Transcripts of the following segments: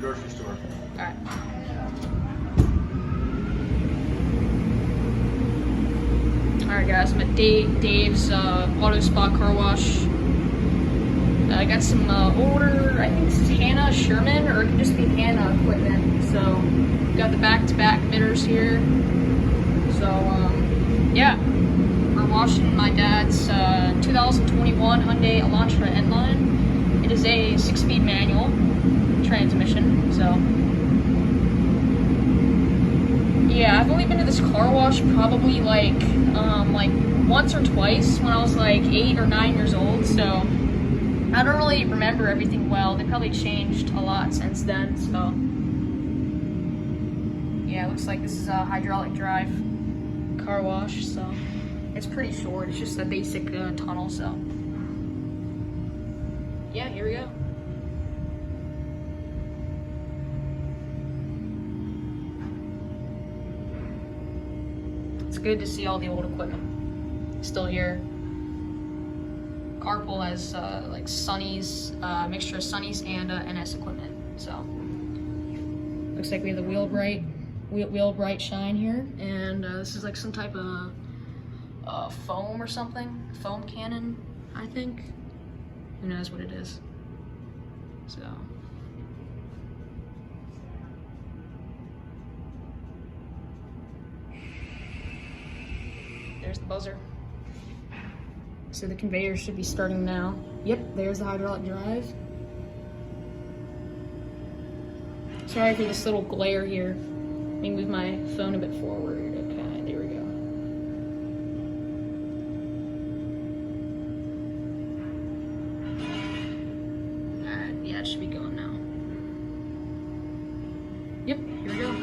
grocery store. Alright. Alright guys, I'm at Dave's Auto Spa Car Wash. I got some older, I think this is Hanna Sherman, or it could just be Hanna equipment. So, got the back-to-back emitters here. So, yeah. We're washing my dad's 2021 Hyundai Elantra N-Line. It is a 6-speed manual transmission, so. Yeah, I've only been to this car wash probably like once or twice when I was like 8 or 9 years old, so. I don't really remember everything well. They probably changed a lot since then, so. Yeah, it looks like this is a hydraulic drive car wash, so. It's pretty short, it's just a basic tunnel, so. Yeah, here we go. It's good to see all the old equipment still here. Carpool has like Sunny's, mixture of Sunny's and NS equipment. So looks like we have the wheel bright shine here, and this is like some type of foam or something, foam cannon, I think. Who knows what it is? So there's the buzzer. So the conveyor should be starting now. Yep, there's the hydraulic drive. Sorry for this little glare here. Let me move my phone a bit forward. Okay, there we go. Alright, yeah, it should be going now. Yep, here we go.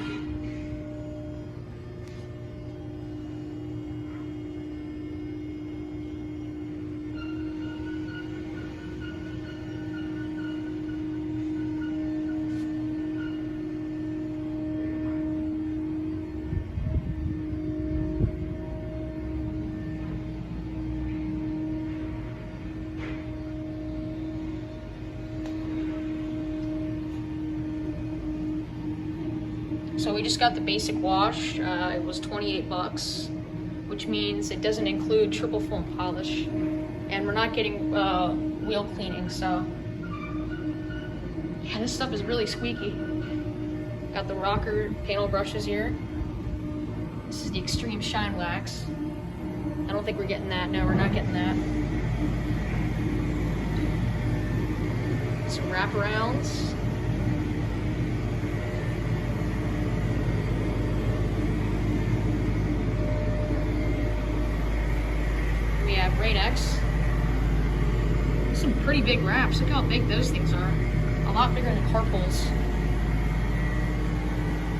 So we just got the basic wash. It was 28 bucks, which means it doesn't include triple foam polish, and we're not getting wheel cleaning. So yeah, this stuff is really squeaky. Got the rocker panel brushes here. This is the Extreme Shine Wax. I don't think we're getting that. No, we're not getting that. Some wraparounds. We have Rain-X. Some pretty big wraps. Look how big those things are. A lot bigger than carpools.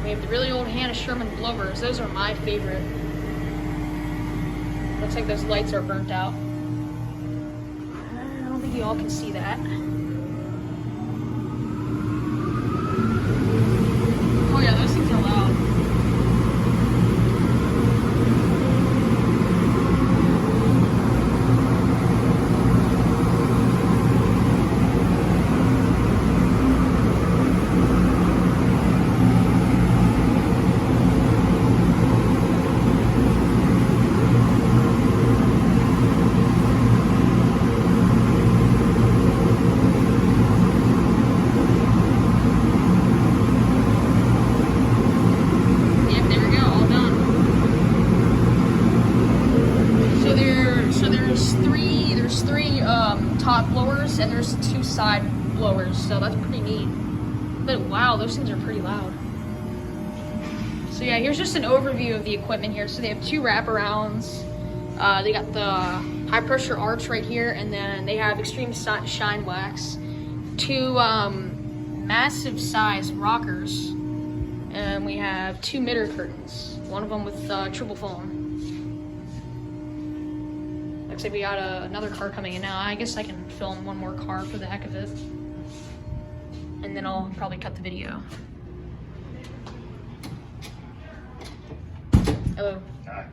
We have the really old Hanna Sherman blowers. Those are my favorite. Looks like those lights are burnt out. I don't think you all can see that. Oh yeah, those things are loud. Top blowers and there's 2 side blowers, so that's pretty neat. But wow, those things are pretty loud. So yeah, here's just an overview of the equipment here. So they have 2 wraparounds. They got the high pressure arch right here, and then they have Extreme Shine Wax. 2 massive size rockers, and we have 2 emitter curtains. One of them with triple foam. Looks like we got another car coming in now. I guess I can film one more car for the heck of it. And then I'll probably cut the video. Hello. Hi.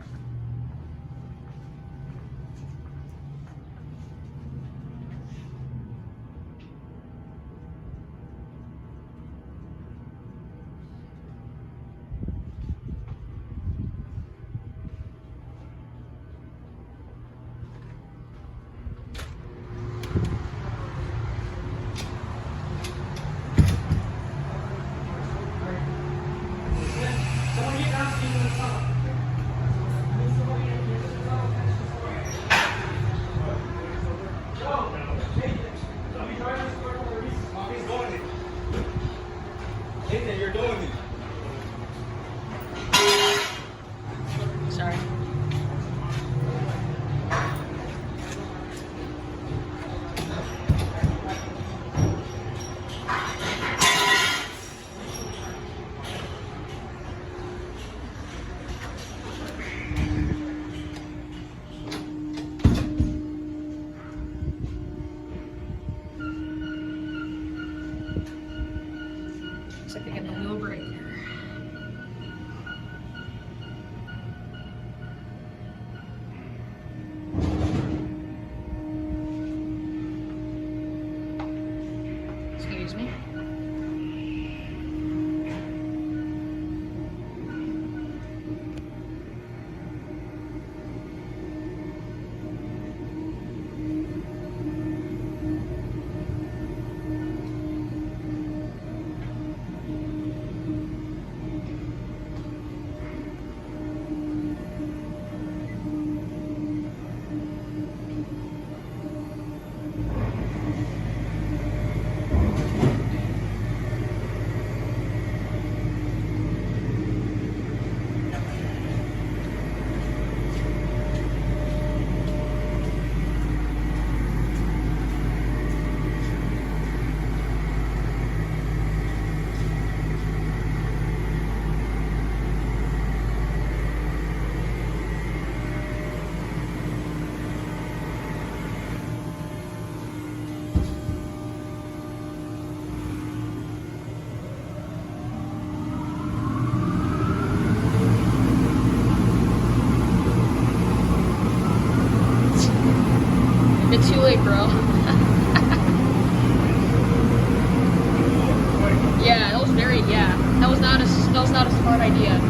too late, bro. Yeah, that was very, yeah. That was not a smart idea.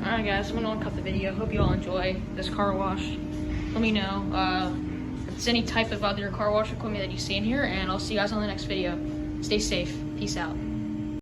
Alright guys, I'm gonna cut the video. Hope you all enjoy this car wash. Let me know if there's any type of other car wash equipment that you see in here, and I'll see you guys on the next video. Stay safe. Peace out.